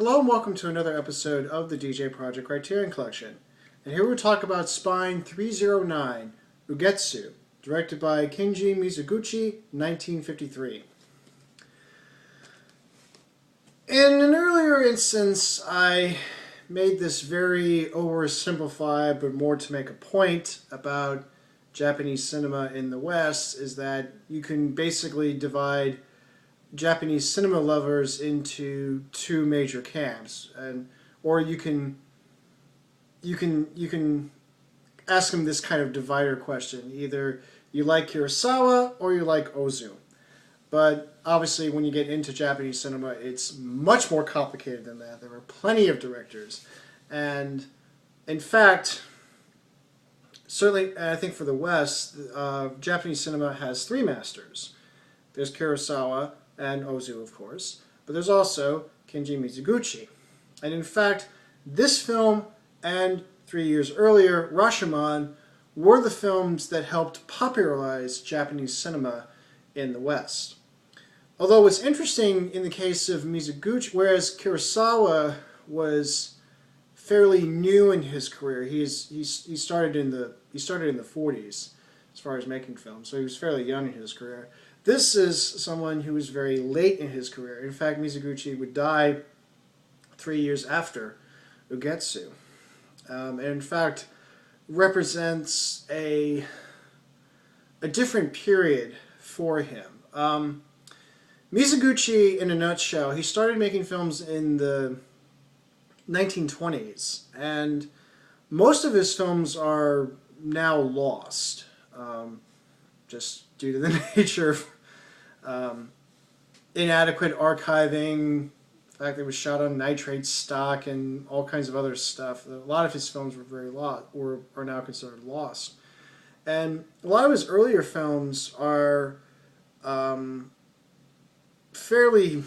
Hello and welcome to another episode of the djproject Criterion Collection. And here we'll talk about Spine 309, Ugetsu, directed by Kenji Mizoguchi, 1953. In an earlier instance, I made this very oversimplified, but more to make a point about Japanese cinema in the West, is that you can basically divide Japanese cinema lovers into two major camps, or you can ask them this kind of divider question: either you like Kurosawa or you like Ozu. But obviously, when you get into Japanese cinema, it's much more complicated than that. There are plenty of directors, and in fact, certainly, I think for the West, Japanese cinema has three masters. There's Kurosawa and Ozu, of course, but there's also Kenji Mizoguchi. And in fact, this film and 3 years earlier, Rashomon, were the films that helped popularize Japanese cinema in the West. Although what's interesting in the case of Mizoguchi, whereas Kurosawa was fairly new in his career, he started in the 40s as far as making films, so he was fairly young in his career. This is someone who was very late in his career. In fact, Mizoguchi would die 3 years after Ugetsu. And in fact, represents a different period for him. Mizoguchi, in a nutshell, he started making films in the 1920s, and most of his films are now lost, just due to the nature of inadequate archiving, the fact that it was shot on nitrate stock, and all kinds of other stuff. A lot of his films were very lost, or are now considered lost. And a lot of his earlier films are fairly,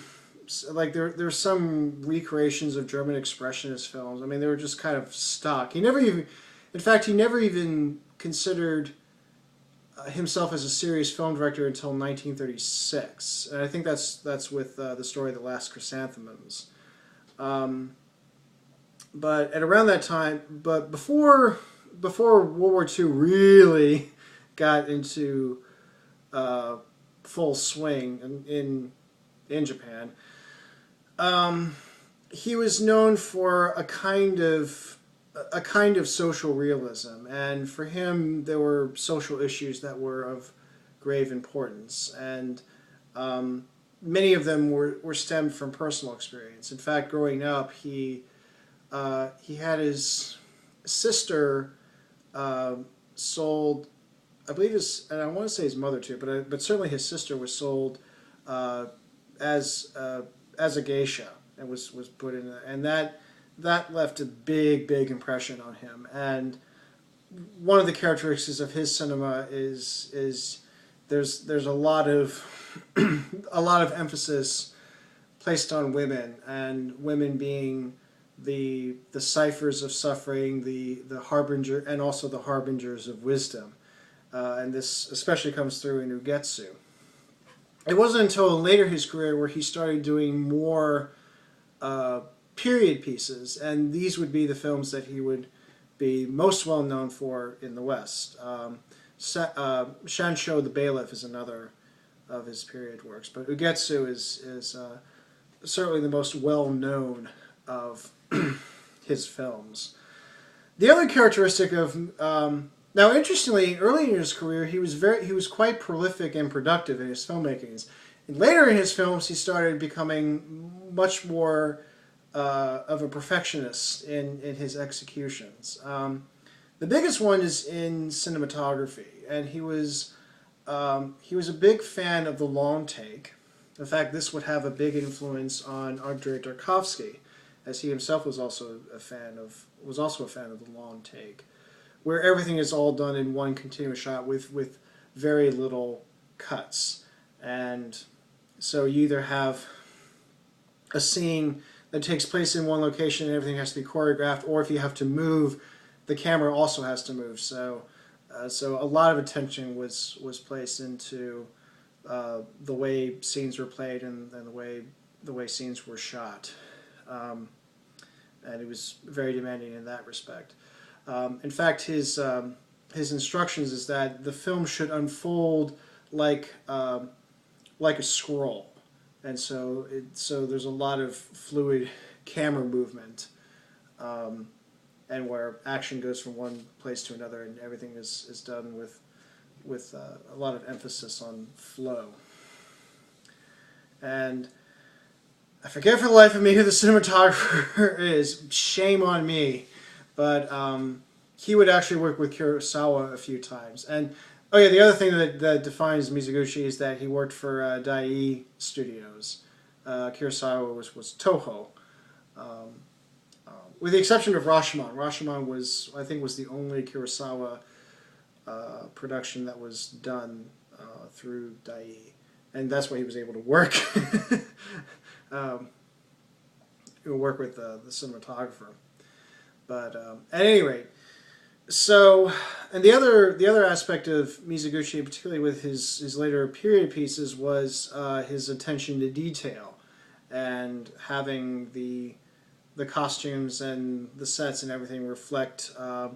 like, there's some recreations of German expressionist films. I mean, they were just kind of stock. He never even considered himself as a serious film director until 1936, and I think that's with the story The Last Chrysanthemums. But at around that time, but before World War II really got into full swing in Japan, he was known for a kind of social realism, and for him there were social issues that were of grave importance, and many of them were stemmed from personal experience. In fact, growing up, he had his sister sold, I believe and I want to say his mother too, but certainly his sister was sold as a geisha, and was put in, and that left a big impression on him. And one of the characteristics of his cinema is there's a lot of emphasis placed on women, and women being the ciphers of suffering, the harbinger, and also the harbingers of wisdom. And this especially comes through in Ugetsu. It wasn't until later in his career where he started doing more period pieces, and these would be the films that he would be most well known for in the West. Shansho the Bailiff is another of his period works, but Ugetsu is certainly the most well known of his films. The other characteristic of now, interestingly, early in his career, he was quite prolific and productive in his filmmakings. And later in his films, he started becoming much more of a perfectionist in his executions. The biggest one is in cinematography, and he was a big fan of the long take. In fact, this would have a big influence on Andrei Tarkovsky, as he himself was also a fan of the long take, where everything is all done in one continuous shot with very little cuts. And so you either have a scene that takes place in one location and everything has to be choreographed, or if you have to move, the camera also has to move. So a lot of attention was placed into the way scenes were played and the way scenes were shot. and he was very demanding in that respect. In fact, his instructions is that the film should unfold like a scroll, and so there's a lot of fluid camera movement, and where action goes from one place to another, and everything is done with a lot of emphasis on flow. And I forget for the life of me who the cinematographer is. Shame on me, but he would actually work with Kurosawa a few times. And oh yeah, the other thing that defines Mizoguchi is that he worked for Dai Studios. Kurosawa was Toho. With the exception of Rashomon. Rashomon I think was the only Kurosawa production that was done through Dai, and that's why he was able to work work with the cinematographer. But at any rate, so and the other aspect of Mizoguchi, particularly with his later period pieces, was his attention to detail and having the costumes and the sets and everything reflect a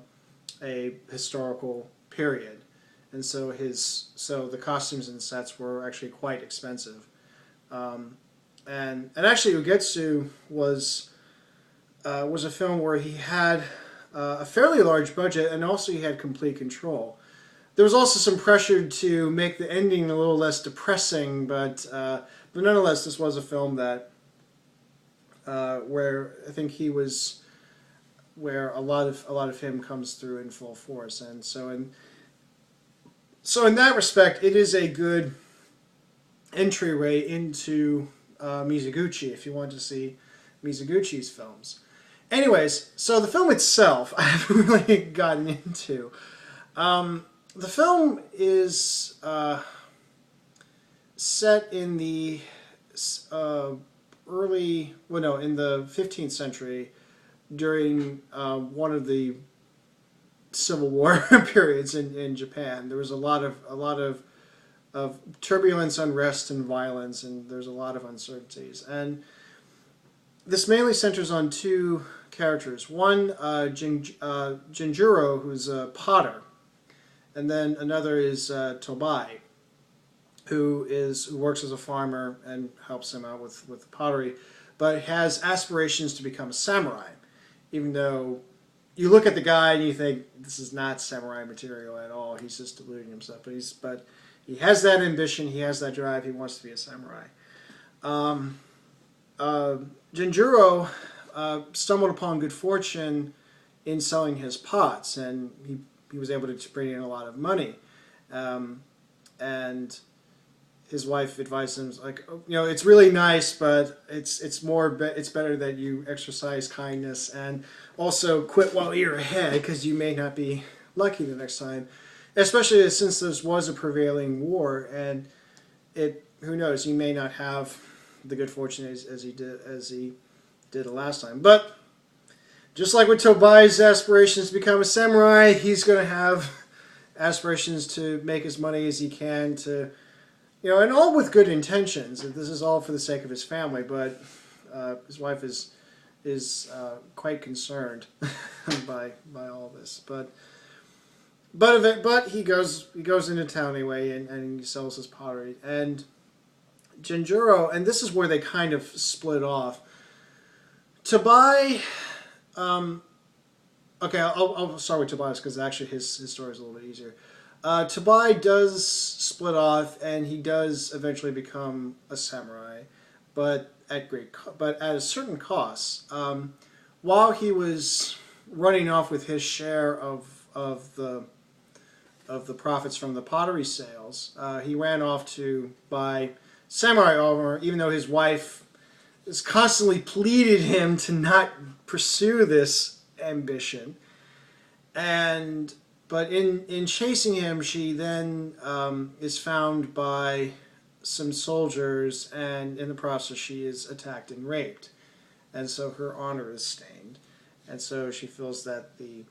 historical period, and so the costumes and sets were actually quite expensive, and actually Ugetsu was a film where he had a fairly large budget, and also he had complete control. There was also some pressure to make the ending a little less depressing, but nonetheless, this was a film that where I think where a lot of him comes through in full force, and so in that respect, it is a good entryway into Mizoguchi if you want to see Mizoguchi's films. Anyways, so the film itself, I haven't really gotten into. The film is set in the in the 15th century, during one of the Civil War periods in Japan. There was a lot of turbulence, unrest, and violence, and there's a lot of uncertainties. And this mainly centers on two characters. One, Jinjuro, who's a potter, and then another is Tobai, who works as a farmer and helps him out with pottery, but has aspirations to become a samurai, even though you look at the guy and you think this is not samurai material at all. He's just deluding himself, but he has that ambition, he has that drive, he wants to be a samurai. Jinjuro stumbled upon good fortune in selling his pots, and he was able to bring in a lot of money. And his wife advised him, like, it's really nice, but it's better that you exercise kindness and also quit while you're ahead, because you may not be lucky the next time, especially since this was a prevailing war, and who knows, he may not have the good fortune as he did the last time. But just like with Tobai's aspirations to become a samurai, he's going to have aspirations to make as money as he can to, and all with good intentions. This is all for the sake of his family, but his wife is quite concerned by all this. But he goes into town anyway, and he sells his pottery. And Jinjuro, and this is where they kind of split off. Tobai, okay, I'll start with Tobias because actually his story is a little bit easier. Tobai does split off, and he does eventually become a samurai, but at a certain cost. While he was running off with his share of the profits from the pottery sales, he ran off to buy samurai armor, even though his wife has constantly pleaded him to not pursue this ambition. But in chasing him, she then is found by some soldiers, and in the process she is attacked and raped. And so her honor is stained. And so she feels that the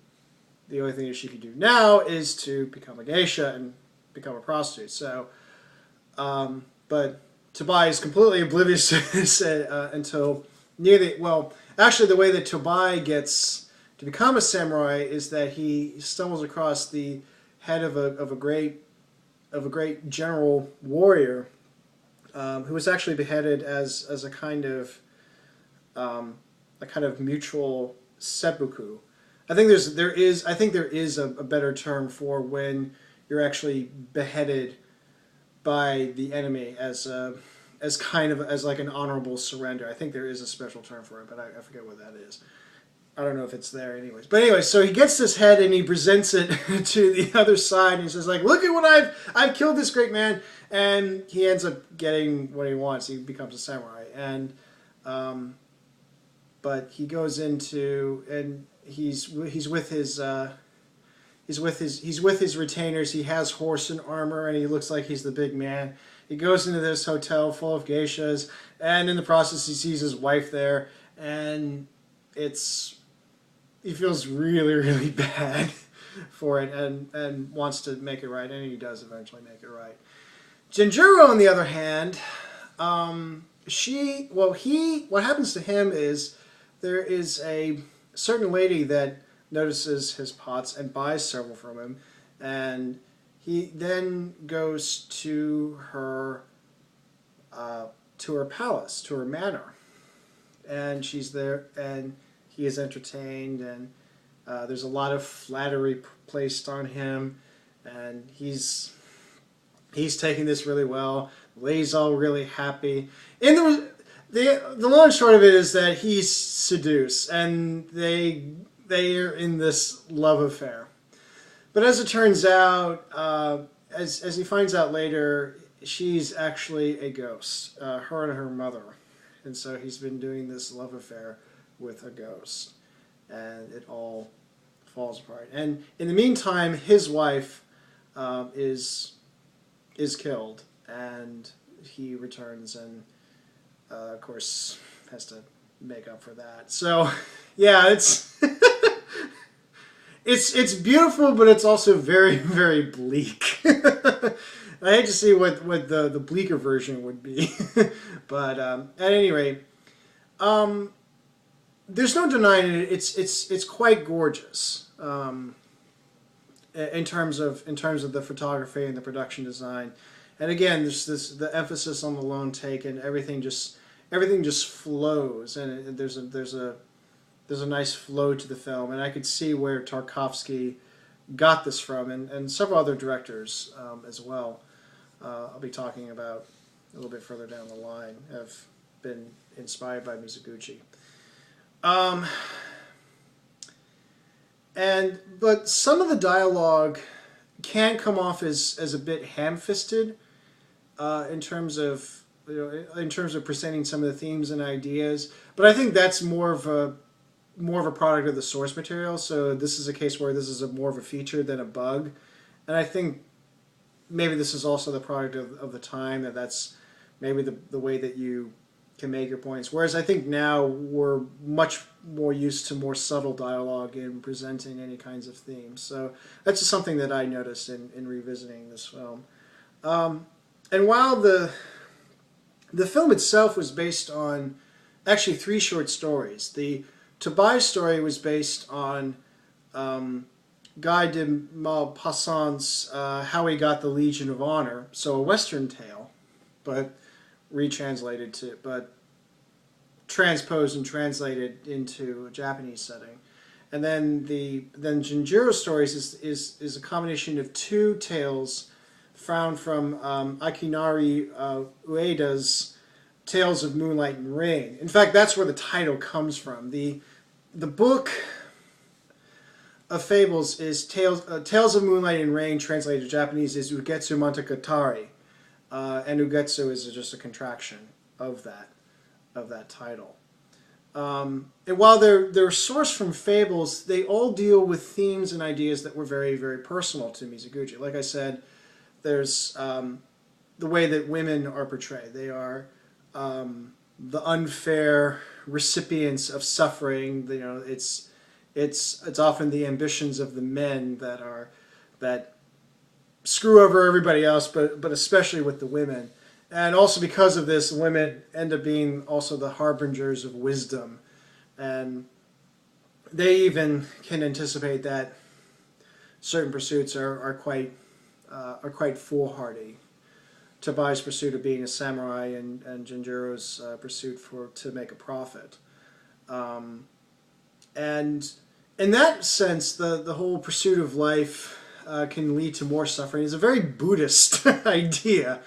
only thing that she can do now is to become a geisha and become a prostitute. So, but Tobai is completely oblivious to this until well, actually, the way that Tobai gets to become a samurai is that he stumbles across the head of a great general warrior who was actually beheaded as a kind of mutual seppuku. I think there is a better term for when you're actually beheaded by the enemy as like an honorable surrender. I think there is a special term for it, but I forget what that is. I don't know if it's there anyways. But anyway, so he gets this head and he presents it to the other side and he says like, look at what I've killed this great man, and he ends up getting what he wants. He becomes a samurai, and but he goes into, and he's with his retainers. He has horse and armor, and he looks like he's the big man. He goes into this hotel full of geishas, and in the process he sees his wife there, and he feels really, really bad for it, and wants to make it right, and he does eventually make it right. Genjuro, on the other hand, what happens to him is there is a certain lady that notices his pots and buys several from him, and he then goes to her palace, to her manor, and she's there, and he is entertained, and there's a lot of flattery placed on him, and he's taking this really well. The lady's all really happy. The long and short of it is that he's seduced, and they are in this love affair. But as it turns out, as he finds out later, she's actually a ghost, her and her mother. And so he's been doing this love affair with a ghost, and it all falls apart. And in the meantime, his wife is killed, and he returns and, of course, has to make up for that. So, yeah, it's it's beautiful, but it's also very, very bleak. I hate to see what the bleaker version would be, but at any rate, there's no denying it. It's quite gorgeous in terms of the photography and the production design. And again, there's the emphasis on the lone take, and everything just flows, and there's a nice flow to the film, and I could see where Tarkovsky got this from, and several other directors as well. I'll be talking about a little bit further down the line have been inspired by Mizoguchi. But some of the dialogue can come off as a bit ham-fisted in terms of presenting some of the themes and ideas. But I think that's more of a product of the source material. So this is a case where this is more of a feature than a bug, and I think maybe this is also the product of the time, that's maybe the way that you can make your points. Whereas I think now we're much more used to more subtle dialogue in presenting any kinds of themes. So that's just something that I noticed in revisiting this film. And while the film itself was based on actually 3 short stories. The Tobai story was based on Guy de Maupassant's How He Got the Legion of Honor, so a Western tale, but transposed and translated into a Japanese setting. And then Genjuro Stories is a combination of 2 tales found from Akinari Ueda's Tales of Moonlight and Rain. In fact, that's where the title comes from. The book of fables is Tales of Moonlight and Rain, translated to Japanese, is Ugetsu Monogatari. And Ugetsu is just a contraction of that title. And while they're sourced from fables, they all deal with themes and ideas that were very, very personal to Mizoguchi. Like I said, there's the way that women are portrayed. They are the unfair recipients of suffering. You know, it's often the ambitions of the men that screw over everybody else, but especially with the women. And also because of this, women end up being also the harbingers of wisdom. And they even can anticipate that certain pursuits are quite foolhardy. Tabai's pursuit of being a samurai and Jinjiro's pursuit to make a profit. And in that sense, the whole pursuit of life can lead to more suffering. It's a very Buddhist idea.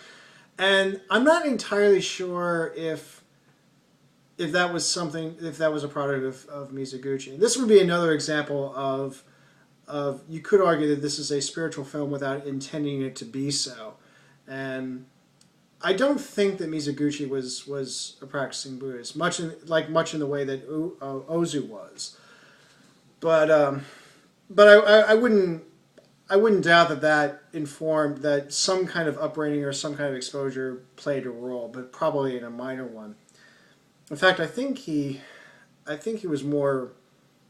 And I'm not entirely sure if that was a product of Mizoguchi. This would be another example of you could argue that this is a spiritual film without intending it to be so. And I don't think that Mizoguchi was a practicing Buddhist, much in the way that Ozu was. But I wouldn't doubt that informed that some kind of upbringing or some kind of exposure played a role, but probably in a minor one. In fact, I think he was more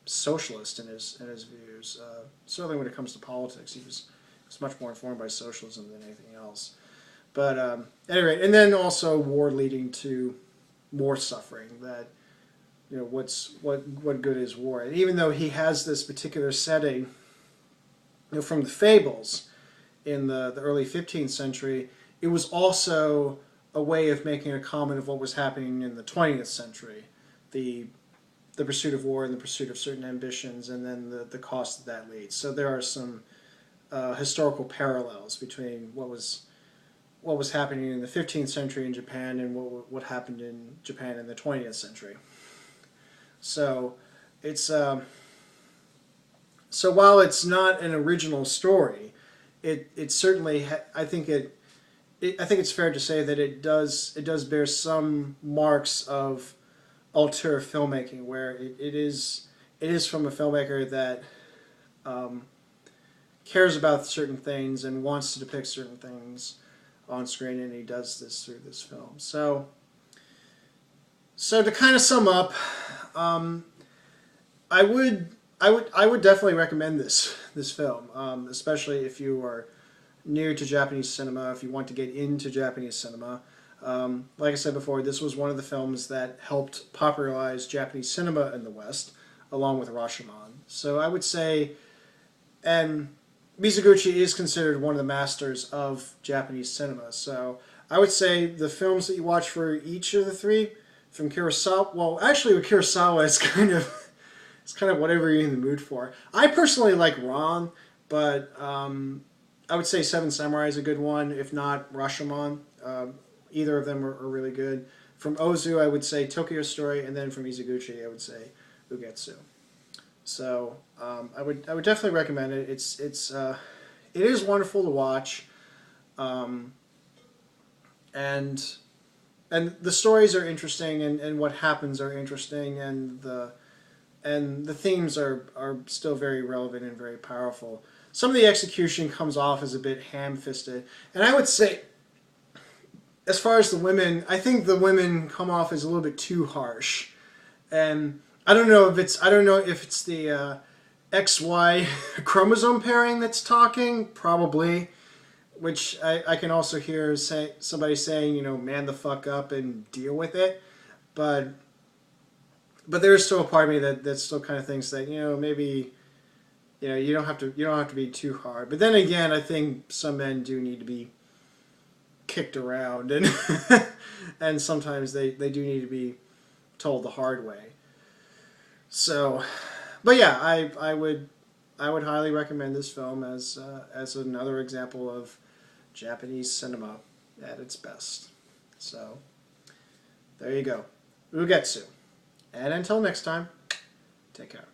socialist in his views. Certainly, when it comes to politics, he was much more informed by socialism than anything else. But at any rate, and then also war leading to more suffering. That what good is war? And even though he has this particular setting, from the fables in the early 15th century, it was also a way of making a comment of what was happening in the 20th century. The pursuit of war and the pursuit of certain ambitions, and then the cost that leads. So there are some historical parallels between what was happening in the 15th century in Japan and what happened in Japan in the 20th century. So it's so while it's not an original story, it certainly I think it's fair to say that it does bear some marks of auteur filmmaking, where it is from a filmmaker that cares about certain things and wants to depict certain things on screen, and he does this through this film. So to kind of sum up, I would definitely recommend this film, especially if you are new to Japanese cinema, if you want to get into Japanese cinema. Like I said before, this was one of the films that helped popularize Japanese cinema in the West, along with Rashomon. So I would say, and Mizoguchi is considered one of the masters of Japanese cinema. So I would say the films that you watch for each of the three, from Kurosawa, well, actually with Kurosawa, it's kind of whatever you're in the mood for. I personally like Ran, but I would say Seven Samurai is a good one, if not Rashomon. Either of them are really good. From Ozu, I would say Tokyo Story, and then from Mizoguchi, I would say Ugetsu. So I would definitely recommend it. It is wonderful to watch, and the stories are interesting, and what happens are interesting, and the themes are still very relevant and very powerful. Some of the execution comes off as a bit ham-fisted, and I would say, as far as the women, I think the women come off as a little bit too harsh, and I don't know if it's the XY chromosome pairing that's talking, probably, which I can also hear somebody saying, man the fuck up and deal with it, but there is still a part of me that still kind of thinks that maybe you don't have to be too hard. But then again, I think some men do need to be kicked around, and and sometimes they do need to be told the hard way. So, but yeah, I would highly recommend this film as another example of Japanese cinema at its best. So there you go, Ugetsu. And until next time, take care.